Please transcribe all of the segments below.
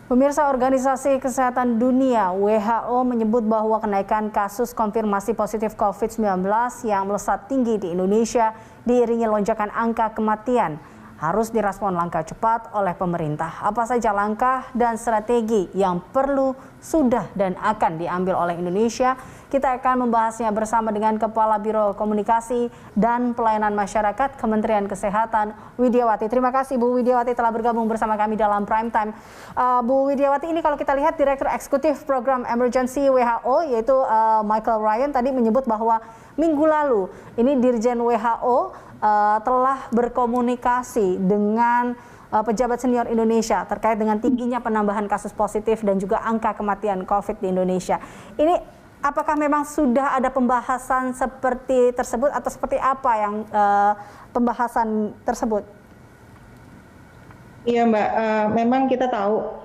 Pemirsa, Organisasi Kesehatan Dunia (WHO) menyebut bahwa kenaikan kasus konfirmasi positif COVID-19 yang melesat tinggi di Indonesia diiringi lonjakan angka kematian harus direspon langkah cepat oleh pemerintah. Apa saja langkah dan strategi yang perlu, sudah dan akan diambil oleh Indonesia? Kita akan membahasnya bersama dengan Kepala Biro Komunikasi dan Pelayanan Masyarakat Kementerian Kesehatan, Widiawati. Terima kasih Bu Widiawati telah bergabung bersama kami dalam Prime Time. Bu Widiawati, ini kalau kita lihat Direktur Eksekutif Program Emergency WHO yaitu Michael Ryan tadi menyebut bahwa minggu lalu ini Dirjen WHO telah berkomunikasi dengan pejabat senior Indonesia terkait dengan tingginya penambahan kasus positif dan juga angka kematian COVID di Indonesia. Ini apakah memang sudah ada pembahasan seperti tersebut atau seperti apa yang pembahasan tersebut? Iya Mbak, memang kita tahu,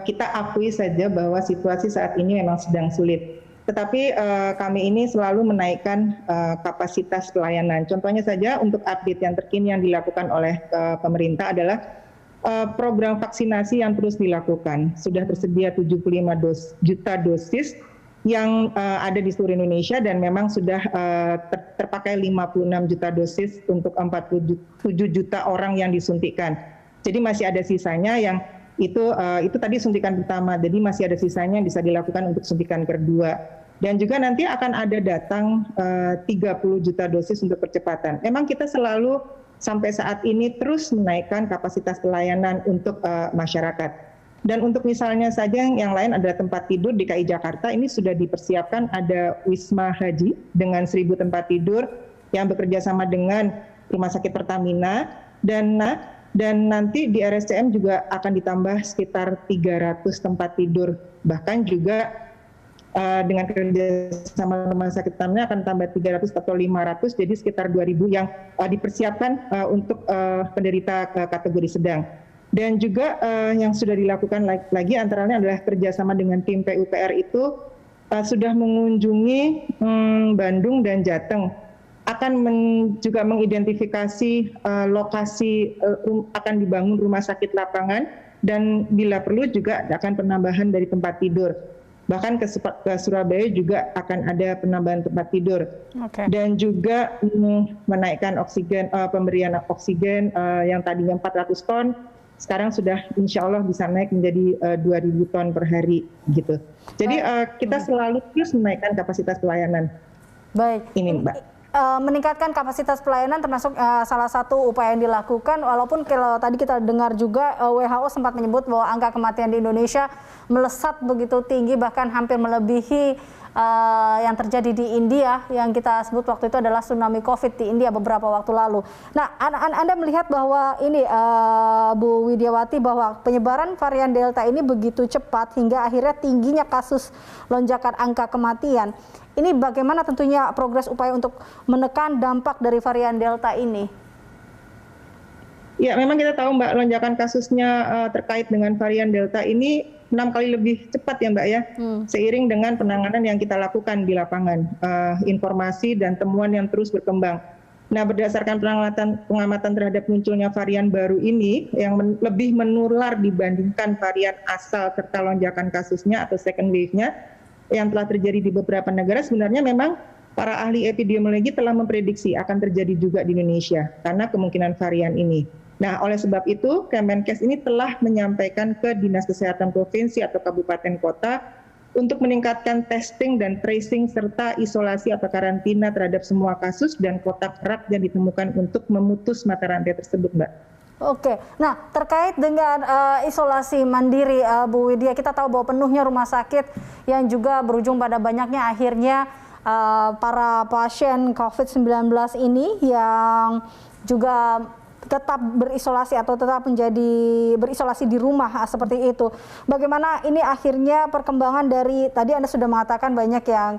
kita akui saja bahwa situasi saat ini memang sedang sulit. Tetapi kami ini selalu menaikkan kapasitas pelayanan. Contohnya saja untuk update yang terkini yang dilakukan oleh pemerintah adalah program vaksinasi yang terus dilakukan. Sudah tersedia 75 juta dosis yang ada di seluruh Indonesia dan memang sudah terpakai 56 juta dosis untuk 47 juta orang yang disuntikan. Jadi masih ada sisanya yang itu tadi suntikan pertama, jadi masih ada sisanya yang bisa dilakukan untuk suntikan kedua. Dan juga nanti akan ada datang 30 juta dosis untuk percepatan. Memang kita selalu sampai saat ini terus menaikkan kapasitas pelayanan untuk masyarakat. Dan untuk misalnya saja yang lain adalah tempat tidur di DKI Jakarta, ini sudah dipersiapkan ada Wisma Haji dengan 1.000 tempat tidur yang bekerja sama dengan Rumah Sakit Pertamina dan nanti di RSCM juga akan ditambah sekitar 300 tempat tidur. Bahkan juga dengan kerja sama Rumah Sakit Pertamina akan tambah 300 atau 500, jadi sekitar 2.000 yang dipersiapkan untuk penderita kategori sedang. Dan juga yang sudah dilakukan lagi antara lain adalah kerjasama dengan tim PUPR itu sudah mengunjungi Bandung dan Jateng. Akan juga mengidentifikasi lokasi akan dibangun rumah sakit lapangan dan bila perlu juga akan penambahan dari tempat tidur. Bahkan ke Surabaya juga akan ada penambahan tempat tidur. Okay. Dan juga menaikkan oksigen, pemberian oksigen yang tadinya 400 ton, sekarang sudah insya Allah bisa naik menjadi 2.000 ton per hari gitu. Jadi kita selalu terus menaikkan kapasitas pelayanan. Baik. Ini Mbak. Meningkatkan kapasitas pelayanan termasuk salah satu upaya yang dilakukan, walaupun kalau tadi kita dengar juga WHO sempat menyebut bahwa angka kematian di Indonesia melesat begitu tinggi, bahkan hampir melebihi yang terjadi di India yang kita sebut waktu itu adalah tsunami COVID di India beberapa waktu lalu. Nah, Anda melihat bahwa ini Bu Widiawati bahwa penyebaran varian Delta ini begitu cepat hingga akhirnya tingginya kasus lonjakan angka kematian. Ini bagaimana tentunya progres upaya untuk menekan dampak dari varian Delta ini? Ya, memang kita tahu Mbak, lonjakan kasusnya terkait dengan varian Delta ini 6 kali lebih cepat ya Mbak ya, seiring dengan penanganan yang kita lakukan di lapangan, informasi dan temuan yang terus berkembang. Nah, berdasarkan pengamatan terhadap munculnya varian baru ini yang lebih menular dibandingkan varian asal serta lonjakan kasusnya atau second wave-nya yang telah terjadi di beberapa negara, sebenarnya memang para ahli epidemiologi telah memprediksi akan terjadi juga di Indonesia karena kemungkinan varian ini. Nah, oleh sebab itu Kemenkes ini telah menyampaikan ke Dinas Kesehatan Provinsi atau Kabupaten Kota untuk meningkatkan testing dan tracing serta isolasi atau karantina terhadap semua kasus dan kontak erat yang ditemukan untuk memutus mata rantai tersebut, Mbak. Oke, nah terkait dengan isolasi mandiri, Bu Widya, kita tahu bahwa penuhnya rumah sakit yang juga berujung pada banyaknya akhirnya para pasien COVID-19 ini yang juga tetap berisolasi atau tetap menjadi berisolasi di rumah seperti itu. Bagaimana ini akhirnya perkembangan dari tadi Anda sudah mengatakan banyak yang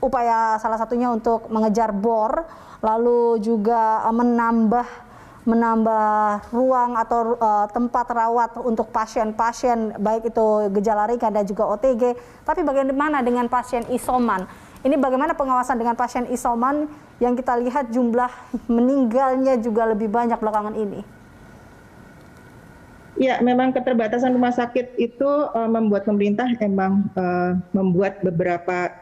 upaya salah satunya untuk mengejar bor, lalu juga menambah ruang atau tempat rawat untuk pasien-pasien baik itu gejala ringan dan juga OTG. Tapi bagaimana dengan pasien isoman? Ini bagaimana pengawasan dengan pasien isoman yang kita lihat jumlah meninggalnya juga lebih banyak belakangan ini? Ya, memang keterbatasan rumah sakit itu membuat pemerintah memang membuat beberapa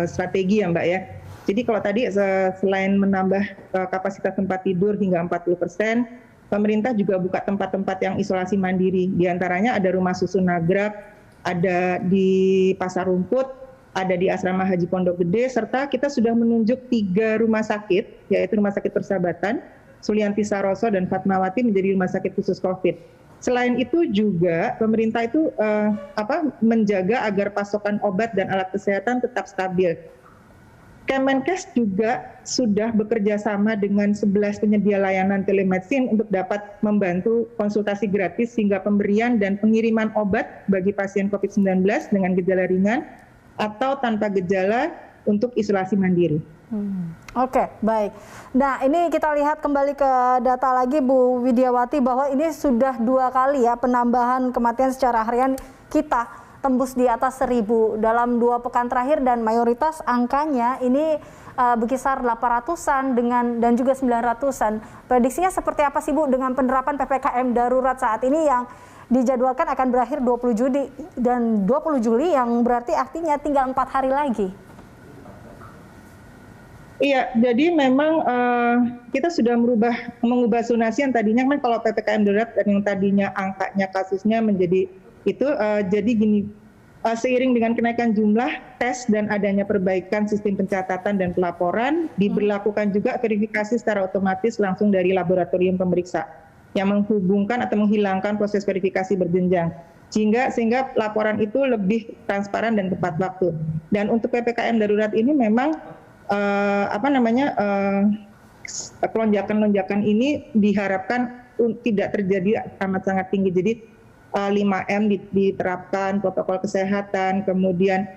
strategi ya Mbak ya. Jadi kalau tadi selain menambah kapasitas tempat tidur hingga 40%, pemerintah juga buka tempat-tempat yang isolasi mandiri. Di antaranya ada Rumah Susun Nagrag, ada di Pasar Rumput, ada di Asrama Haji Pondok Gede, serta kita sudah menunjuk 3 rumah sakit, yaitu Rumah Sakit Persahabatan, Sulianti Saroso, dan Fatmawati menjadi rumah sakit khusus COVID. Selain itu juga pemerintah itu menjaga agar pasokan obat dan alat kesehatan tetap stabil. Kemenkes juga sudah bekerja sama dengan 11 penyedia layanan telemedicine untuk dapat membantu konsultasi gratis hingga pemberian dan pengiriman obat bagi pasien COVID-19 dengan gejala ringan atau tanpa gejala untuk isolasi mandiri. Oke, baik. Nah, ini kita lihat kembali ke data lagi Bu Widiawati bahwa ini sudah 2 kali ya penambahan kematian secara harian kita tembus di atas 1.000 dalam 2 pekan terakhir, dan mayoritas angkanya ini berkisar 800-an dan juga 900-an. Prediksinya seperti apa sih Bu dengan penerapan PPKM darurat saat ini yang dijadwalkan akan berakhir 20 Juli dan 20 Juli yang berarti artinya tinggal 4 hari lagi? Iya, jadi memang kita sudah mengubah zonasi yang tadinya kan kalau PPKM darurat dan yang tadinya angkanya kasusnya menjadi itu jadi gini, seiring dengan kenaikan jumlah tes dan adanya perbaikan sistem pencatatan dan pelaporan, diberlakukan juga verifikasi secara otomatis langsung dari laboratorium pemeriksa yang menghubungkan atau menghilangkan proses verifikasi berjenjang. Sehingga laporan itu lebih transparan dan tepat waktu. Dan untuk PPKM darurat ini memang lonjakan ini diharapkan tidak terjadi amat sangat tinggi. Jadi 5M diterapkan, protokol kesehatan, kemudian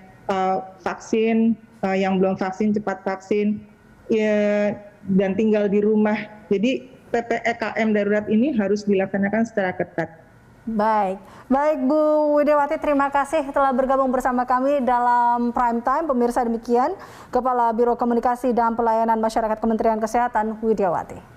vaksin, yang belum vaksin cepat vaksin, dan tinggal di rumah. Jadi PPKM darurat ini harus dilaksanakan secara ketat. Baik Bu Widiawati, terima kasih telah bergabung bersama kami dalam Prime Time. Pemirsa, demikian Kepala Biro Komunikasi dan Pelayanan Masyarakat Kementerian Kesehatan Widiawati.